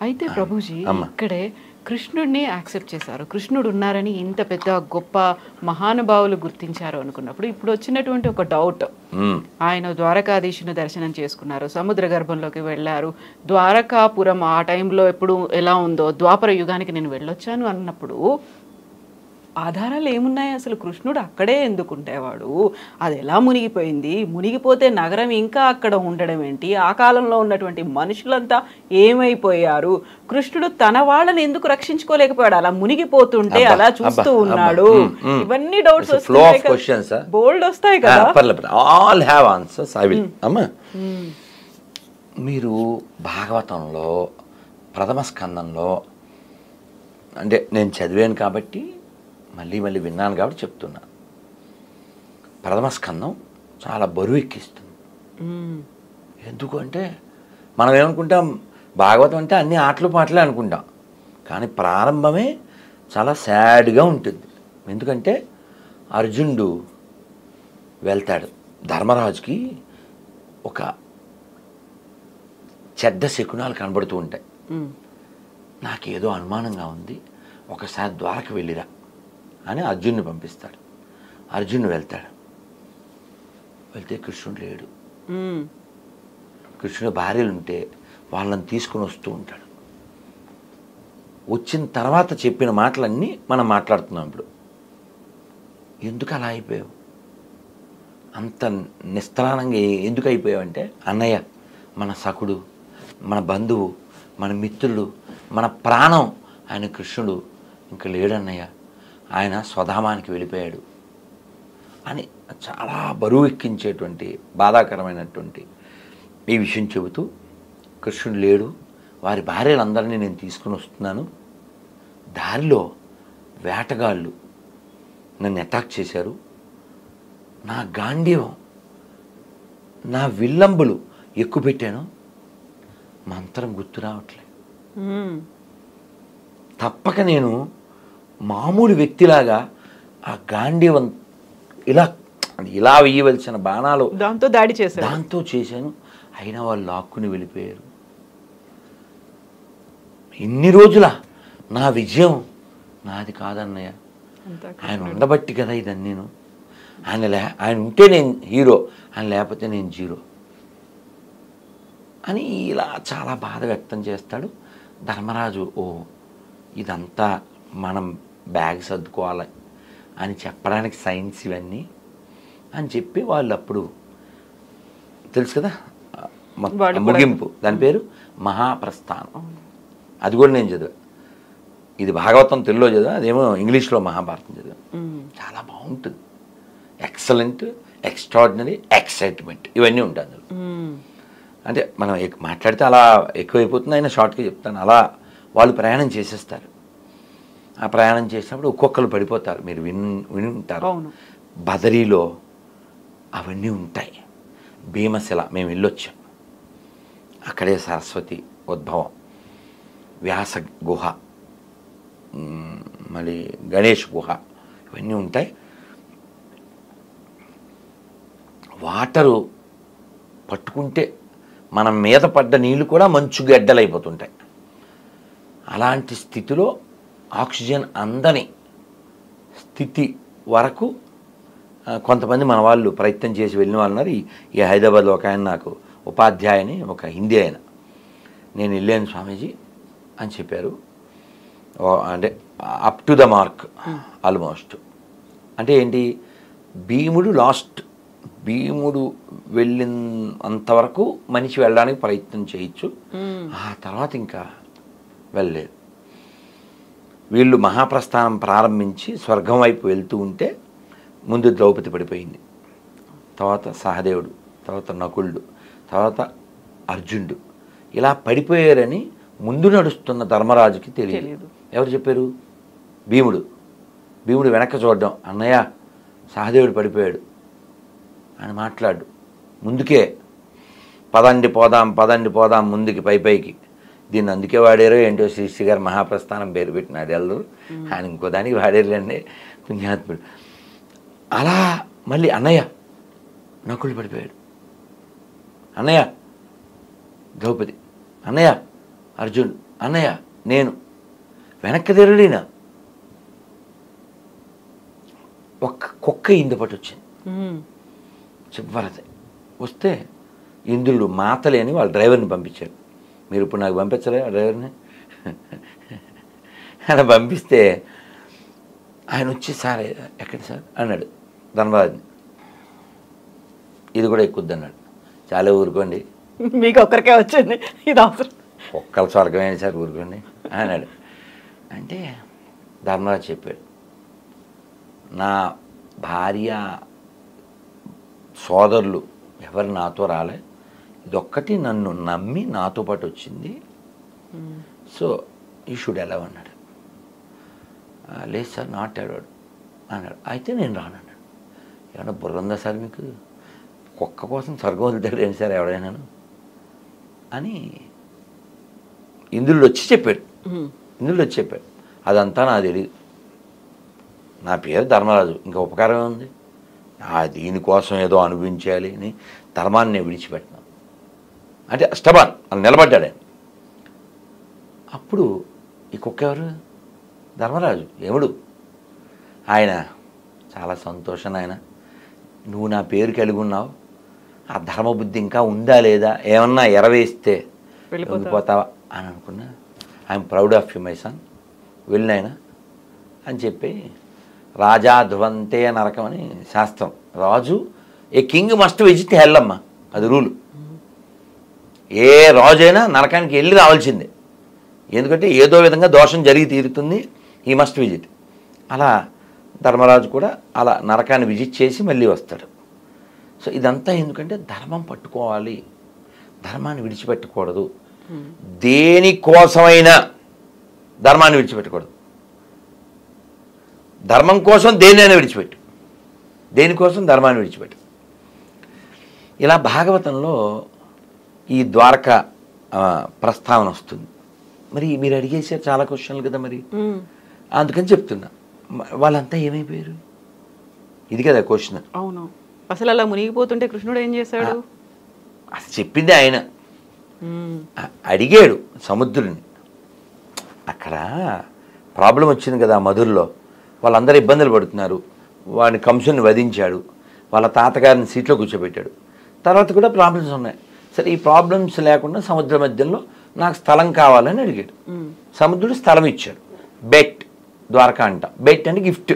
అయితే ప్రభుజీ అమ్మ. ఇక్కడే కృష్ణుడిని యాక్సెప్ట్ చేశారు, కృష్ణుడు ఉన్నారని ఇంత పెద్ద గొప్ప మహానుభావులు గుర్తించారు అనుకున్నప్పుడు ఇప్పుడు వచ్చినటువంటి ఒక డౌట్, ఆయన ద్వారకాధీశుని దర్శనం చేసుకున్నారు, సముద్ర గర్భంలోకి వెళ్ళారు, ద్వారకాపురం ఆ టైంలో ఎప్పుడు ఎలా ఉందో ద్వాపర యుగానికి నేను వెళ్ళొచ్చాను అన్నప్పుడు ఆధారాలు ఏమున్నాయి? అసలు కృష్ణుడు అక్కడే ఎందుకు ఉండేవాడు? అది ఎలా మునిగిపోయింది? మునిగిపోతే నగరం ఇంకా అక్కడ ఉండడం ఏంటి? ఆ కాలంలో ఉన్నటువంటి మనుషులంతా ఏమైపోయారు? కృష్ణుడు తన వాళ్ళని ఎందుకు రక్షించుకోలేకపోయాడు? అలా మునిగిపోతుంటే అలా చూస్తూ ఉన్నాడు. ఇవన్నీ డౌట్స్ వస్తాయి, బోల్డ్ వస్తాయి కదా. All have answers. I will. అమ్మా, మీరు భాగవతంలో ప్రథమ స్కందంలో, అంటే నేను చదివాను కాబట్టి మళ్ళీ మళ్ళీ విన్నాను కాబట్టి చెప్తున్నా, ప్రథమ స్కందం చాలా బరువు ఎక్కిస్తుంది. ఎందుకు అంటే మనం ఏమనుకుంటాం, భాగవతం అంటే అన్ని ఆటలు పాటలే అనుకుంటాం, కానీ ప్రారంభమే చాలా సాడ్గా ఉంటుంది. ఎందుకంటే అర్జునుడు వెళ్తాడు, ధర్మరాజుకి ఒక చెడ్డ శకునాలు కనబడుతూ ఉంటాయి. నాకేదో అనుమానంగా ఉంది, ఒకసారి ద్వారక వెళ్ళిరా అని అర్జున్ని పంపిస్తాడు. అర్జునుడు వెళ్తాడు, వెళ్తే కృష్ణుడు లేడు. కృష్ణుడు భార్యలు ఉంటే వాళ్ళని తీసుకుని వస్తూ ఉంటాడు. వచ్చిన తర్వాత చెప్పిన మాటలన్నీ మనం మాట్లాడుతున్నాం ఇప్పుడు. ఎందుకు అలా అయిపోయావు, అంత నిస్త్రాణంగా ఎందుకు అయిపోయావు అంటే, అన్నయ్య మన సఖుడు, మన బంధువు, మన మిత్రుడు, మన ప్రాణం ఆయన కృష్ణుడు ఇంక లేడన్నయ్య, ఆయన స్వధామానికి వెళ్ళిపోయాడు అని చాలా బరువు ఎక్కించేటువంటి బాధాకరమైనటువంటి ఈ విషయం చెబుతూ, కృష్ణుడు లేడు, వారి భార్యలందరినీ నేను తీసుకుని వస్తున్నాను, దారిలో వేటగాళ్ళు నన్ను అటాక్ చేశారు, నా గాంధీవం నా విల్లంబులు ఎక్కుపెట్టాను, మంత్రం గుర్తు రావట్లే, తప్పక నేను మామూలు వ్యక్తిలాగా ఆ గాంధీవం ఇలా ఇలా వేయవలసిన బాణాలు దాంతో దాడి చేశాను, దాంతో చేశాను, అయినా వాళ్ళు లాక్కుని వెళ్ళిపోయారు. ఇన్ని రోజుల నా విజయం నాది కాదన్నయ్య, ఆయన ఉండబట్టి కదా ఇదని, నేను ఆయన ఉంటే నేను హీరో, ఆయన లేకపోతే నేను జీరో అని ఇలా చాలా బాధ వ్యక్తం చేస్తాడు. ధర్మరాజు ఓ ఇదంతా మనం బ్యాగ్ సర్దుకోవాలి అని చెప్పడానికి సైన్స్ ఇవన్నీ అని చెప్పి వాళ్ళు అప్పుడు తెలుసు కదా ముగింపు, దాని పేరు మహాప్రస్థానం. అది కూడా నేను చదివా, ఇది భాగవతం తెలుగులో చదివా, అదేమో ఇంగ్లీష్లో మహాభారతం చదివా. చాలా బాగుంటుంది, ఎక్సలెంట్, ఎక్స్ట్రాడినరీ, ఎక్సైట్మెంట్ ఇవన్నీ ఉంటాయి అందులో. అంటే మనం మాట్లాడితే అలా ఎక్కువైపోతుంది, అయినా షార్ట్గా చెప్తాను. అలా వాళ్ళు ప్రయాణం చేసేస్తారు. ఆ ప్రయాణం చేసినప్పుడు ఒక్కొక్కరు పడిపోతారు, మీరు విని ఉంటారు. బదరీలో అవన్నీ ఉంటాయి. భీమశిల మేము వెళ్ళొచ్చాం, అక్కడే సరస్వతి ఉద్భవం, వ్యాస గుహ, మళ్ళీ గణేష్ గుహ, ఇవన్నీ ఉంటాయి. వాటరు పట్టుకుంటే మనం మీద పడ్డ నీళ్ళు కూడా మంచు గడ్డలైపోతుంటాయి. అలాంటి స్థితిలో ఆక్సిజన్ అందని స్థితి వరకు కొంతమంది మన వాళ్ళు ప్రయత్నం చేసి వెళ్ళిన వాళ్ళు ఉన్నారు. ఈ హైదరాబాద్లో ఒక ఆయన నాకు ఉపాధ్యాయుని, ఒక హిందీ ఆయన, నేను వెళ్ళాను స్వామీజీ అని చెప్పారు. అంటే up to the mark almost. అంటే ఏంటి, భీముడు వెళ్ళిన అంతవరకు మనిషి వెళ్ళడానికి ప్రయత్నం చేయొచ్చు, ఆ తర్వాత ఇంకా వెళ్ళలేదు. వీళ్ళు మహాప్రస్థానం ప్రారంభించి స్వర్గం వైపు వెళ్తూ ఉంటే ముందు ద్రౌపది పడిపోయింది, తర్వాత సహదేవుడు, తర్వాత నకులుడు, తర్వాత అర్జునుడు, ఇలా పడిపోయారని ముందు నడుస్తున్న ధర్మరాజుకి తెలియదు. ఎవరు చెప్పారు? భీముడు వెనక్కి చూడడం, అన్నయ్య సహదేవుడు పడిపోయాడు అని మాట్లాడు, ముందుకే పదండి పోదాం ముందుకి పైకి. దీన్ని అందుకే వాడారో ఏంటో శ్రీశ్రీ గారు మహాప్రస్థానం పేరు పెట్టినాడు ఎల్లరు, ఆయన ఇంకో దానికి వాడారులేండి పుణ్యాత్ముడు. అలా మళ్ళీ అన్నయ్య నకులుడు పడిపోయాడు, అన్నయ్య ద్రౌపది, అన్నయ్య అర్జున్ అన్నయ్య నేను వెనక్కి తిరగడినా ఒక్క కుక్క ఇందుపట్టు వచ్చింది చివరిది. వస్తే ఇంద్రుడు మాతలే అని వాళ్ళ డ్రైవర్ని పంపించాడు. మీరు ఇప్పుడు నాకు పంపించలే ఆ డ్రైవర్ని అలా పంపిస్తే ఆయన వచ్చి సార్ ఎక్కడ సార్ అన్నాడు ధనరాజ్ని. ఇది కూడా ఎక్కుద్ది అన్నాడు. చాలా ఊరుకోండి, మీకు ఒక్కరికే వచ్చింది, ఇది అవసరం, ఒక్కల స్వర్గమైన సార్ ఊరుకోండి అన్నాడు. అంటే ధర్మరాజు చెప్పాడు, నా భార్య సోదరులు ఎవరు నాతో రాలే, ఇదొక్కటి నన్ను నమ్మి నాతో పాటు వచ్చింది, సో యూ షుడ్ అలవ్ అన్నాడు. లేదు సార్ నాట్ అలౌడ్ అన్నాడు. అయితే నేను రానన్నాడు. ఏమన్నా బుర్ర ఉందా సార్ మీకు? కుక్క కోసం స్వర్గం వదులుతాడు ఏంటి సార్ ఎవడైనాను అని ఇంద్రుడు వచ్చి చెప్పాడు. ఇంద్రుడు వచ్చి చెప్పాడు, అదంతా నాకు తెలియదు, నా పేరు ధర్మరాజు, ఇంకా ఉపకారం ఉంది, దీనికోసం ఏదో అనుభవించాలి అని ధర్మాన్ని నేను విడిచిపెట్టినాను అంటే స్టబాన్ అని నిలబడ్డాడు ఆయన. అప్పుడు ఈ కుక్క ఎవరు? ధర్మరాజు యముడు. ఆయన చాలా సంతోషం, ఆయన నువ్వు నా పేరు కలిగి ఉన్నావు, ఆ ధర్మబుద్ధి ఇంకా ఉందా లేదా, ఏమన్నా ఎరవేస్తే వెళ్ళిపోతావా అని అనుకున్నా. I'm proud of you my son, వెళ్ళినాయన అని చెప్పి రాజా ధ్రువంతే నరకం అని శాస్త్రం. రాజు a king must visit hell అమ్మ, అది రూలు. ఏ రాజు అయినా నరకానికి వెళ్ళి రావాల్సిందే, ఎందుకంటే ఏదో విధంగా దోషం జరిగి తీరుతుంది, ఈ మస్ట్ విజిట్. అలా ధర్మరాజు కూడా అలా నరకాన్ని విజిట్ చేసి మళ్ళీ వస్తాడు. సో ఇదంతా ఎందుకంటే ధర్మం పట్టుకోవాలి, ధర్మాన్ని విడిచిపెట్టకూడదు, దేనికోసమైనా ధర్మాన్ని విడిచిపెట్టకూడదు. ధర్మం కోసం దేన్నైనా విడిచిపెట్టు, దేనికోసం ధర్మాన్ని విడిచిపెట్టు. ఇలా భాగవతంలో ఈ ద్వారక ప్రస్తావన వస్తుంది. మరి మీరు అడిగేసారు చాలా క్వశ్చన్లు కదా, మరి అందుకని చెప్తున్నా. వాళ్ళంతా ఏమైపోయారు? ఇది కదా క్వశ్చన్. అవును, అసలు అలా మునిగిపోతుంటే కృష్ణుడు ఏం చేశాడు? అసలు చెప్పింది ఆయన, అడిగాడు సముద్రుడిని. అక్కడ ప్రాబ్లం వచ్చింది కదా మధురలో, వాళ్ళందరూ ఇబ్బందులు పడుతున్నారు, వాడిని కంసుని వధించాడు, వాళ్ళ తాతగారిని సీట్లో కూర్చోబెట్టాడు. తర్వాత కూడా ప్రాబ్లమ్స్ ఉన్నాయి. సరే ఈ ప్రాబ్లమ్స్ లేకుండా సముద్ర మధ్యలో నాకు స్థలం కావాలని అడిగాడు. సముద్రుడు స్థలం ఇచ్చాడు. బెట్ ద్వారకా అంట. బెట్ అంటే గిఫ్ట్,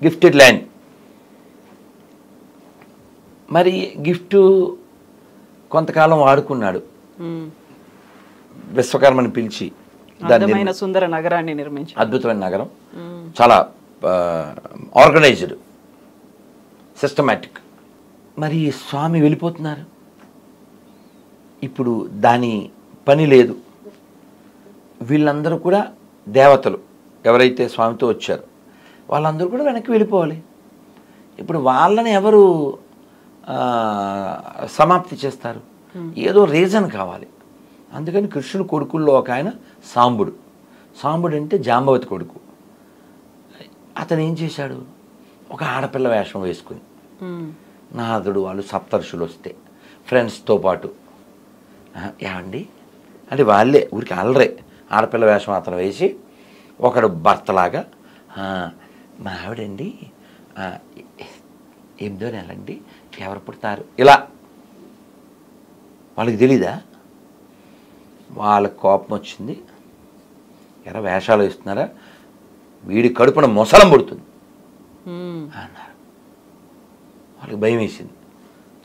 గిఫ్టెడ్ ల్యాండ్. మరి గిఫ్ట్ కొంతకాలం వాడుకున్నాడు. విశ్వకర్మని పిలిచి అద్భుతమైన సుందర నగరాన్ని నిర్మించాడు. అద్భుతమైన నగరం, చాలా ఆర్గనైజ్డ్, సిస్టమాటిక్. మరి స్వామి వెళ్ళిపోతున్నారు, ఇప్పుడు దాని పని లేదు. వీళ్ళందరూ కూడా దేవతలు ఎవరైతే స్వామితో వచ్చారో వాళ్ళందరూ కూడా వెనక్కి వెళ్ళిపోవాలి. ఇప్పుడు వాళ్ళని ఎవరు సమాప్తి చేస్తారు? ఏదో రీజన్ కావాలి. అందుకని కృష్ణుడు కొడుకుల్లో ఒక ఆయన సాంబుడు. సాంబుడు అంటే జాంబవతి కొడుకు. అతను ఏం చేశాడు? ఒక ఆడపిల్ల వేషం వేసుకుని, నారదుడు వాళ్ళు సప్తర్షులు వస్తే ఫ్రెండ్స్తో పాటు, ఏమండి అంటే వాళ్ళే ఊరికి అల్లరే ఆడపిల్ల వేషం అతను వేసి, ఒకడు భర్తలాగా, మా ఆవిడండి 8వ నెలండి, ఎవరు పుడతారు, ఇలా. వాళ్ళకి తెలీదా? వాళ్ళకి కోపం వచ్చింది, ఎరా వేషాలు వేస్తున్నారా, వీడి కడుపున మొసలం పుడుతుంది అన్నారు. వాళ్ళకి భయం వేసింది.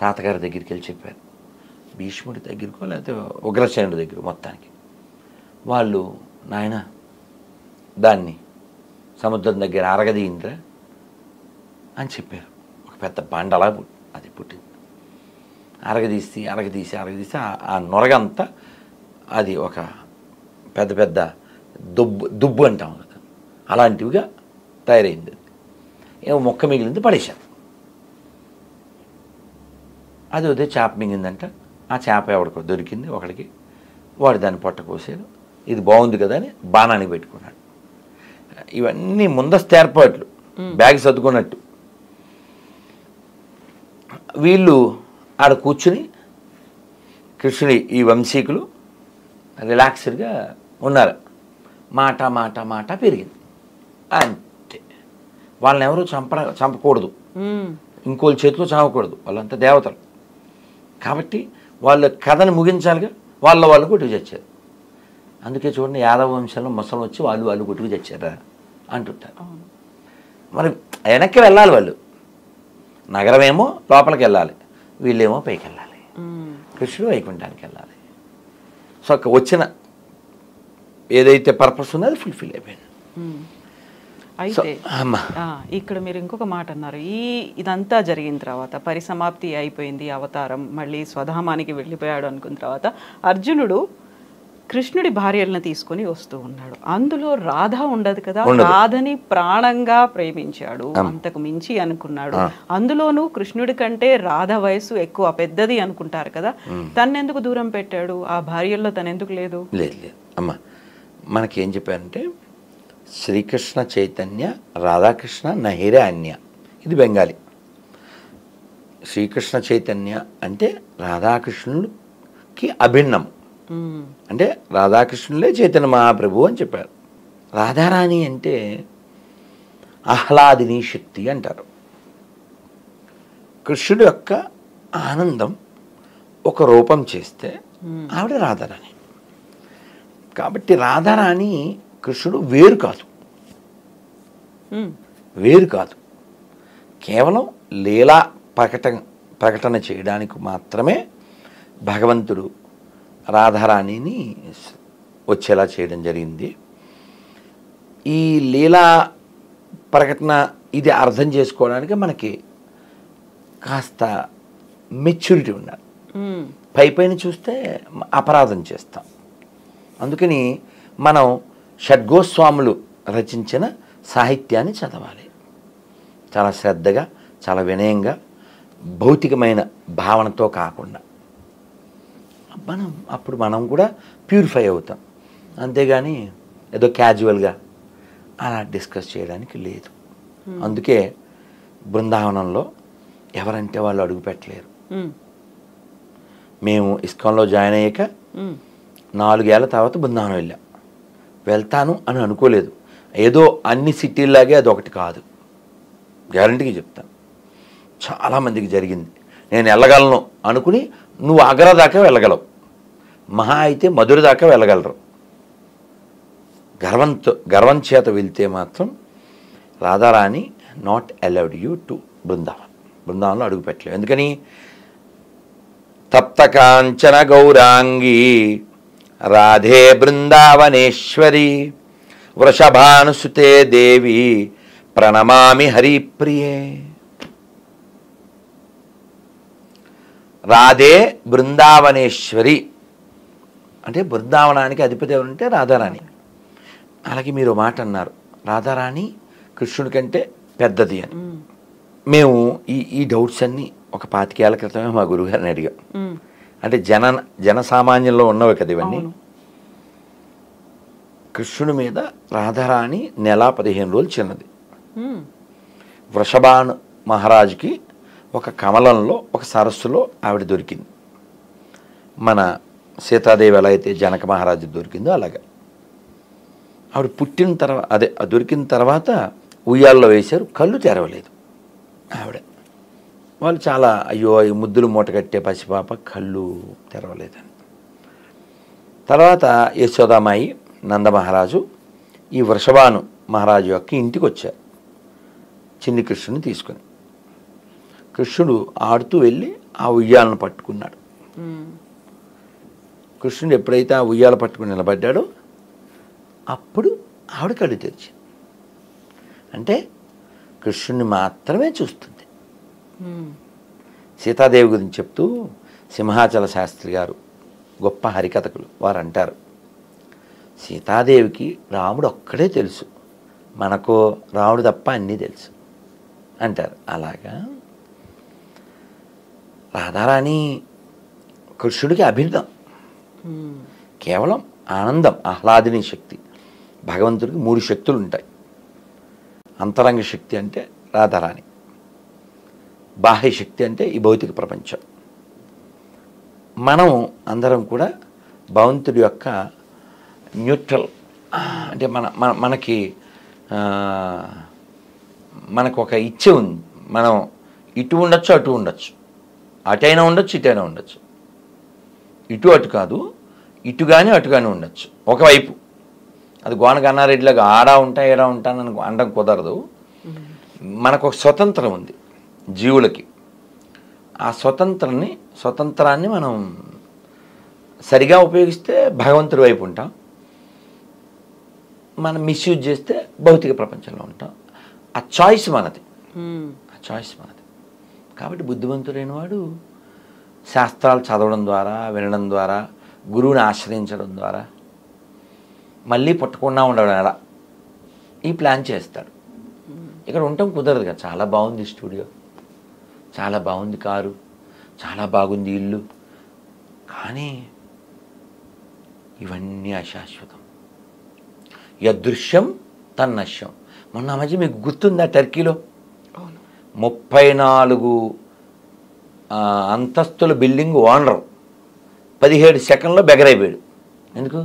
తాతగారి దగ్గరికి వెళ్ళి చెప్పారు, భీష్ముడి దగ్గరకో లేకపోతే ఉగ్రసేనుడి దగ్గర. మొత్తానికి వాళ్ళు, నాయన దాన్ని సముద్రం దగ్గర అరగదీయిందిరా అని చెప్పారు. ఒక పెద్ద బండలా అది పుట్టింది. అరగదీసి అరగదీసి అరగదీసి ఆ నొరగంతా అది ఒక పెద్ద పెద్ద దుబ్బు అంటాం కదా, అలాంటివిగా తయారైంది. ఏమో మొక్క మిగిలింది, పడేశారు. అది అదే చేప మింగిందంట. ఆ చేప ఎవడికో దొరికింది ఒకడికి, వాడు దాన్ని పొట్ట కోసాడు. ఇది బాగుంది కదా అని బాణానికి పెట్టుకున్నాడు. ఇవన్నీ ముందస్తు ఏర్పాట్లు, బ్యాగ్ సర్దుకున్నట్టు. వీళ్ళు ఆడ కూర్చుని కృష్ణుని ఈ వంశీకులు రిలాక్స్డ్గా ఉన్నారు. మాట మాట మాట పెరిగింది అంతే. వాళ్ళని ఎవరు చంపకూడదు, ఇంకోళ్ళ చేతిలో చావకూడదు, వాళ్ళంతా దేవతలు కాబట్టి వాళ్ళ కథను ముగించాలిగా. వాళ్ళు కొట్టుకు చచ్చారు. అందుకే చూడండి, యాదవ వంశంలో ముసలు వచ్చి వాళ్ళు కొట్టుకు చచ్చారా అంటుంటారు. మరి వెనక్కి వెళ్ళాలి, వాళ్ళు నగరమేమో లోపలికి వెళ్ళాలి, వీళ్ళేమో పైకి వెళ్ళాలి, కృష్ణుడు వైకుంఠానికి వెళ్ళాలి. సో వచ్చిన ఏదైతే పర్పస్ ఉందో అది ఫుల్ఫిల్ అయిపోయింది. అయితే ఇక్కడ మీరు ఇంకొక మాట అన్నారు, ఇదంతా జరిగిన తర్వాత పరిసమాప్తి అయిపోయింది, అవతారం మళ్ళీ స్వధామానికి వెళ్ళిపోయాడు అనుకున్న తర్వాత అర్జునుడు కృష్ణుడి భార్యలను తీసుకొని వస్తూ ఉన్నాడు. అందులో రాధ ఉండదు కదా, రాధని ప్రాణంగా ప్రేమించాడు, అంతకు మించి అనుకున్నాడు. అందులోనూ కృష్ణుడి కంటే రాధ వయసు ఎక్కువ, పెద్దది అనుకుంటారు కదా, తన్నెందుకు దూరం పెట్టాడు? ఆ భార్యల్లో తనెందుకు లేదు? లేదు అమ్మా, మనకేం చెప్పారంటే శ్రీకృష్ణ చైతన్య రాధాకృష్ణ నహిరే అన్య, ఇది బెంగాలీ. శ్రీకృష్ణ చైతన్య అంటే రాధాకృష్ణుడికి అభిన్నం, అంటే రాధాకృష్ణులే చైతన్య మహాప్రభు అని చెప్పారు. రాధారాణి అంటే ఆహ్లాదిని శక్తి అంటారు. కృష్ణుడి యొక్క ఆనందం ఒక రూపం చేస్తే ఆవిడ రాధారాణి. కాబట్టి రాధారాణి కృష్ణుడు వేరు కాదు, కేవలం లీలా ప్రకటన చేయడానికి మాత్రమే భగవంతుడు రాధారాణిని వచ్చేలా చేయడం జరిగింది. ఈ లీలా ప్రకటన ఇది అర్థం చేసుకోవడానికి మనకి కాస్త మెచ్యూరిటీ ఉండాలి. పైపైన చూస్తే అపరాధం చేస్తాం. అందుకని మనం షడ్గోస్వాములు రచించిన సాహిత్యాన్ని చదవాలి, చాలా శ్రద్ధగా, చాలా వినయంగా, భౌతికమైన భావనతో కాకుండా. అప్పుడు మనం కూడా ప్యూరిఫై అవుతాం. అంతేగాని ఏదో క్యాజువల్గా అలా డిస్కస్ చేయడానికి లేదు. అందుకే బృందావనంలో ఎవరంటే వాళ్ళు అడుగు పెట్టలేరు. మేము ఇస్కాన్లో జాయిన్ అయ్యాక 4 ఏళ్ల తర్వాత బృందావనం వెళ్తాను అని అనుకోలేదు. ఏదో అన్ని సిటీల్లాగే అదొకటి కాదు, గ్యారంటీగా చెప్తాను. చాలామందికి జరిగింది. నేను వెళ్ళగలను అనుకుని నువ్వు ఆగ్రా దాకా వెళ్ళగలవు, మహా అయితే మధుర దాకా వెళ్ళగలరు. గర్వం చేత వెళ్తే మాత్రం Radharani not allowed you to బృందావనంలో అడుగు పెట్టలేవు. ఎందుకని తప్త కాంచన గౌరాంగి రాధే బృందావనేశ్వరి వృషభానుసుతే దేవి ప్రణమామి హరిప్రియే. రాధే బృందావనేశ్వరి అంటే బృందావనానికి అధిపతి ఎవరంటే రాధారాణి. అలాగే మీరు మాట అన్నారు, రాధారాణి కృష్ణుడి కంటే పెద్దది అని. మేము ఈ డౌట్స్ అన్నీ ఒక 25 ఏళ్ల క్రితమే మా గురువుగారిని అడిగాం. అంటే జనసామాన్యంలో ఉన్నవి కదా ఇవన్నీ. కృష్ణుడి మీద రాధారాణి నెల 15 రోజులు చిన్నది. వృషభాను మహారాజుకి ఒక కమలంలో ఒక సరస్సులో ఆవిడ దొరికింది. మన సీతాదేవి ఎలా అయితే జనక మహారాజు దొరికిందో అలాగా ఆవిడ పుట్టిన తర్వాత దొరికిన తర్వాత ఉయ్యాల్లో వేశారు, కళ్ళు తెరవలేదు ఆవిడ. వాళ్ళు చాలా అయ్యో ఈ ముద్దులు మూటగట్టే పసిపాప కళ్ళు తెరవలేదని. తర్వాత యశోదామాయి నందమహారాజు ఈ వృషభాను మహారాజు యొక్క ఇంటికి వచ్చారు చిన్ని కృష్ణుని తీసుకొని. కృష్ణుడు ఆడుతూ వెళ్ళి ఆ ఉయ్యాలను పట్టుకున్నాడు. కృష్ణుడు ఎప్పుడైతే ఆ ఉయ్యాల పట్టుకుని నిలబడ్డాడో అప్పుడు ఆవిడ కళ్ళు తెరిచింది. అంటే కృష్ణుడిని మాత్రమే చూస్తుంది. సీతాదేవి గురించి చెప్తూ సింహాచల శాస్త్రి గారు గొప్ప హరికథకులు వారు అంటారు, సీతాదేవికి రాముడు ఒక్కడే తెలుసు, మనకు రాముడు తప్ప అన్నీ తెలుసు అంటారు. అలాగా రాధారాణి కృష్ణుడికి అభిన్నం, కేవలం ఆనందం, ఆహ్లాదిని శక్తి. భగవంతుడికి 3 శక్తులు ఉంటాయి. అంతరంగ శక్తి అంటే రాధారాణి, బాహ్య శక్తి అంటే ఈ భౌతిక ప్రపంచం. మనం అందరం కూడా భగవంతుడి యొక్క న్యూట్రల్, అంటే మనకి మనకు ఒక ఇచ్చే ఉంది. మనం ఇటు ఉండొచ్చు, అటు ఉండొచ్చు, అటైనా ఉండొచ్చు, ఇటైనా ఉండొచ్చు. ఇటు అటు కాదు, ఇటు కానీ అటు కానీ ఉండొచ్చు ఒకవైపు. అది గోన గన్నారెడ్డిలాగా ఆడా ఉంటా ఏడా ఉంటానని అనడం కుదరదు. మనకు ఒక స్వతంత్రం ఉంది జీవులకి. ఆ స్వతంత్రాన్ని మనం సరిగా ఉపయోగిస్తే భగవంతుడి వైపు ఉంటాం, మనం మిస్యూజ్ చేస్తే భౌతిక ప్రపంచంలో ఉంటాం. ఆ చాయిస్ మనది. కాబట్టి బుద్ధిమంతుడైన వాడు శాస్త్రాలు చదవడం ద్వారా, వినడం ద్వారా, గురువుని ఆశ్రయించడం ద్వారా, మళ్ళీ పుట్టకుండా ఉండడం ఎలా ఈ ప్లాన్ చేస్తాడు. ఇక్కడ ఉండటం కుదరదు కదా. చాలా బాగుంది స్టూడియో, చాలా బాగుంది కారు, చాలా బాగుంది ఇల్లు, కానీ ఇవన్నీ అశాశ్వతం. యదృశ్యం తన్నశ్యం. మొన్న మధ్య మీకు గుర్తుందా, టర్కీలో 34 అంతస్తుల బిల్డింగ్ ఓనర్ 17 సెకండ్లో బెగరైపోయాడు. ఎందుకు?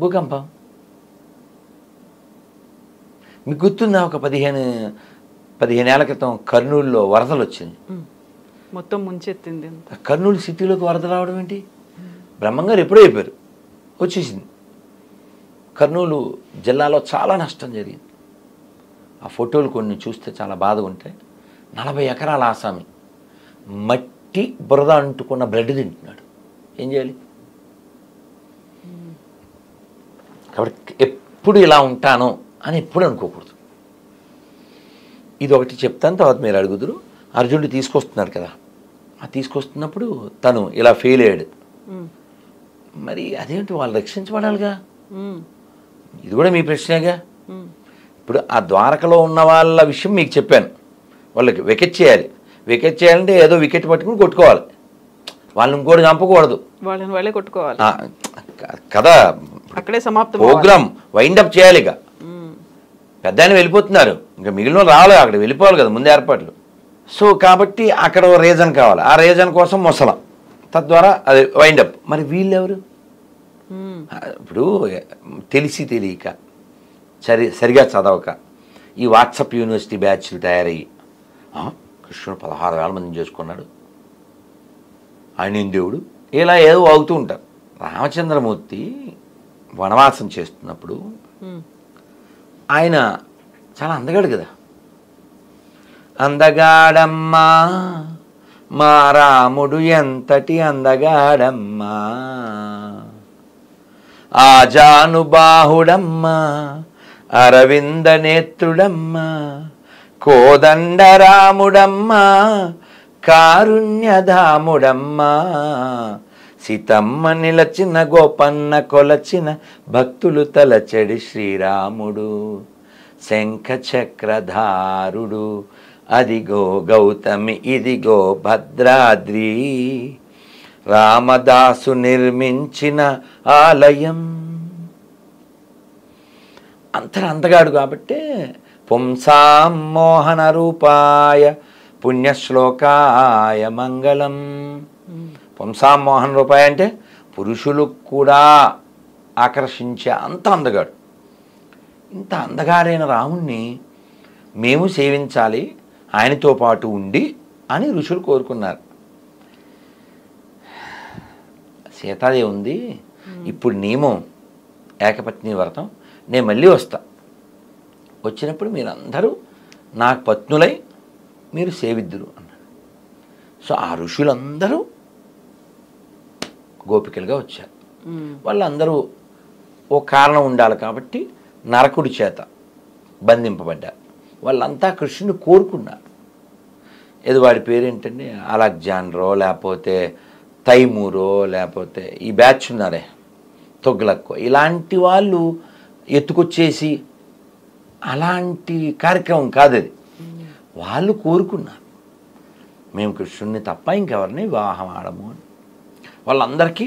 భూకంపం. మీకు గుర్తుందా, ఒక 15 ఏళ్ల క్రితం కర్నూలులో వరదలు వచ్చింది, మొత్తం ముంచెత్తింది. కర్నూలు సిటీలోకి వరద రావడం ఏంటి? బ్రహ్మంగారు ఎప్పుడో అయిపోయారు, వచ్చేసింది. కర్నూలు జిల్లాలో చాలా నష్టం జరిగింది. ఆ ఫోటోలు కొన్ని చూస్తే చాలా బాధగా ఉంటాయి. 40 ఎకరాల ఆసామి మట్టి బురద అంటుకున్న బ్లడ్ తింటున్నాడు. ఏం చేయాలి? కాబట్టి ఎప్పుడు ఇలా ఉంటాను అని ఎప్పుడు అనుకోకూడదు. ఇది ఒకటి చెప్తాను, తర్వాత మీరు అడుగుదురు. అర్జునుడు తీసుకొస్తున్నాడు కదా, ఆ తీసుకొస్తున్నప్పుడు తను ఇలా ఫెయిల్ అయ్యాడు. మరి అదేంటి, వాళ్ళు రక్షించబడాలిగా. ఇది కూడా మీ ప్రశ్నేగా. ఇప్పుడు ఆ ద్వారకలో ఉన్న వాళ్ళ విషయం మీకు చెప్పాను. వాళ్ళకి వికెట్ చేయాలి. వికెట్ చేయాలంటే ఏదో వికెట్ పట్టుకుని కొట్టుకోవాలి, వాళ్ళని ఇంకోటి చంపకూడదు, వాళ్ళని వాళ్ళే కొట్టుకోవాలి కదా. అక్కడే సమాప్తం. ప్రోగ్రామ్ వైండప్ చేయాలి. ఇక పెద్ద ఆయన వెళ్ళిపోతున్నారు, ఇంకా మిగిలిన రావాలి, అక్కడ వెళ్ళిపోవాలి కదా, ముందు ఏర్పాట్లు. సో కాబట్టి అక్కడ రీజన్ కావాలి, ఆ రీజన్ కోసం మొసలం, తద్వారా అది వైండప్. మరి వీళ్ళెవరు? ఇప్పుడు తెలిసి తెలియక, సరిగా చదవక, ఈ వాట్సాప్ యూనివర్సిటీ బ్యాచ్లు తయారయ్యి కృష్ణుడు 16,000 మందిని చేసుకున్నాడు, ఆయన దేవుడు, ఇలా ఏదో అవుతూ ఉంటారు. రామచంద్రమూర్తి వనవాసం చేస్తున్నప్పుడు ఆయన చాలా అందగాడు కదా. అందగాడమ్మా మా రాముడు ఎంతటి అందగాడమ్మా, ఆజానుబాహుడమ్మా అరవింద నేత్రుడమ్మా, కోదండరాముడమ్మా కారుణ్యధాముడమ్మా, సీతమ్మ నిలచిన గోపన్న కొలచిన భక్తులు తలచెడి శ్రీరాముడు, శంఖ చక్రధారుడు, అదిగో గౌతమి ఇదిగో భద్రాద్రి, రామదాసు నిర్మించిన ఆలయం. అంతగాడు కాబట్టే పుంసాం మోహన రూపాయ పుణ్యశ్లోకాయ మంగళం. పుంసాం మోహన రూపాయ అంటే పురుషులు కూడా ఆకర్షించే అంత అందగాడు. ఇంత అందగాడైన రాముణ్ణి మేము సేవించాలి, ఆయనతో పాటు ఉండి అని ఋషులు కోరుకున్నారు. సీతాదేవి ఉంది, ఇప్పుడు నియమం ఏకపత్ని వ్రతం, నేను మళ్ళీ వస్తా, వచ్చినప్పుడు మీరందరూ నాకు పత్నులై మీరు సేవిద్దురు అన్నాడు. సో ఆ ఋషులందరూ గోపికలుగా వచ్చారు. వాళ్ళందరూ ఓ కారణం ఉండాలి కాబట్టి నరకుడి చేత బంధింపబడ్డారు. వాళ్ళంతా కృష్ణుని కోరుకున్నారు. ఏదో వాడి పేరేంటండి, అలెగ్జాండరో లేకపోతే తైమూరో లేకపోతే ఈ బ్యాచ్ ఉన్నారే తొగ్లక్కో, ఇలాంటి వాళ్ళు ఎత్తుకొచ్చేసి అలాంటి కార్యక్రమం కాదు అది. వాళ్ళు కోరుకున్నారు మేము కృష్ణుడిని తప్ప ఇంకెవరిని వివాహం ఆడము అని. వాళ్ళందరికీ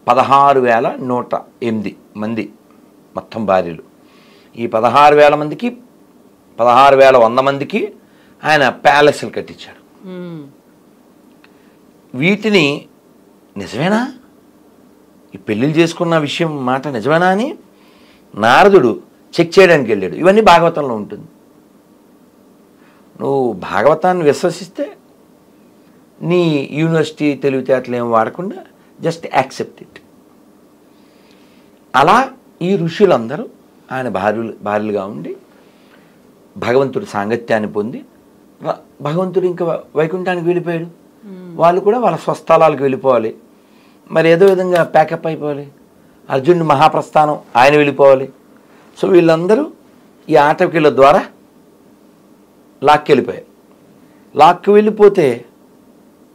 16,108 మంది మొత్తం భార్యలు. ఈ 16,000 మందికి 16,100 మందికి ఆయన ప్యాలెస్లు కట్టించాడు. వీటిని నిజమేనా ఈ పెళ్ళిళ్ళు చేసుకున్న విషయం మాట నిజమేనా అని నారదుడు చెక్ చేయడానికి వెళ్ళాడు. ఇవన్నీ భాగవతంలో ఉంటుంది. నువ్వు భాగవతాన్ని విశ్వసిస్తే నీ యూనివర్సిటీ తెలివితేటలు ఏం వాడకుండా జస్ట్ యాక్సెప్ట్ ఇట్. అలా ఈ ఋషులందరూ ఆయన భార్యలుగా ఉండి భగవంతుడి సాంగత్యాన్ని పొంది భగవంతుడు ఇంకా వైకుంఠానికి వెళ్ళిపోయాడు. వాళ్ళు కూడా వాళ్ళ స్వస్థలాలకు వెళ్ళిపోవాలి. మరి ఏదో విధంగా ప్యాకప్ అయిపోవాలి. అర్జునుడి మహాప్రస్థానం ఆయన వెళ్ళిపోవాలి. సో వీళ్ళందరూ ఈ ఆటవికుల ద్వారా లాక్కి వెళ్ళిపోయారు. లాక్కి వెళ్ళిపోతే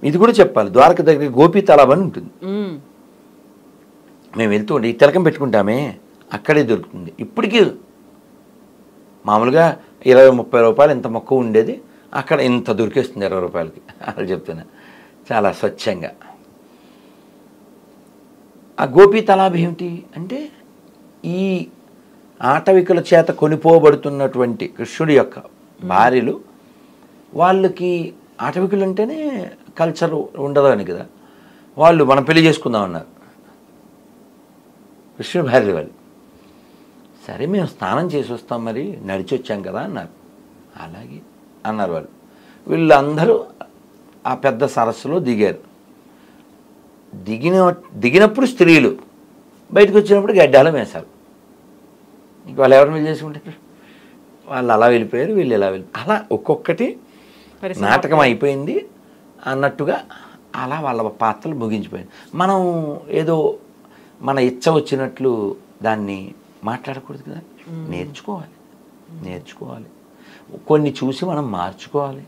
ఇది కూడా చెప్పాలి, ద్వారక దగ్గర గోపీ తలాబ్ అని ఉంటుంది. మేము వెళ్తూ ఉండే ఈ తిలకం పెట్టుకుంటామే అక్కడే దొరుకుతుంది. ఇప్పటికీ మామూలుగా 20-30 రూపాయలు ఇంత మొక్క ఉండేది, అక్కడ ఇంత దొరికేస్తుంది 20 రూపాయలకి. అలా చెప్తున్నా, చాలా స్వచ్ఛంగా. ఆ గోపీ తలాబ్ ఏమిటి అంటే ఈ ఆటవికుల చేత కొనిపోబడుతున్నటువంటి కృష్ణుడి యొక్క భార్యలు, వాళ్ళకి ఆటవికులు అంటేనే కల్చర్ ఉండదు అని కదా, వాళ్ళు మనం పెళ్లి చేసుకుందాం అన్నారు కృష్ణుడి భార్యలు. వాళ్ళు సరే మేము స్నానం చేసి వస్తాం, మరి నడిచి వచ్చాం కదా అన్నారు. అలాగే అన్నారు వాళ్ళు. వీళ్ళందరూ ఆ పెద్ద సరస్సులో దిగారు. దిగినప్పుడు స్త్రీలు, బయటకు వచ్చినప్పుడు గడ్డాలు వేశారు. ఇంక వాళ్ళు ఎవరిని పెళ్లి చేసుకుంటారు? వాళ్ళు అలా వెళ్ళిపోయారు, వీళ్ళు ఎలా వెళ్ళిపోయారు. అలా ఒక్కొక్కటి నాటకం అయిపోయింది అన్నట్టుగా అలా వాళ్ళ పాత్రలు ముగించిపోయింది. మనం ఏదో మన ఇచ్చ వచ్చినట్లు దాన్ని మాట్లాడకూడదు కదా. నేర్చుకోవాలి కొన్ని చూసి మనం మార్చుకోవాలి.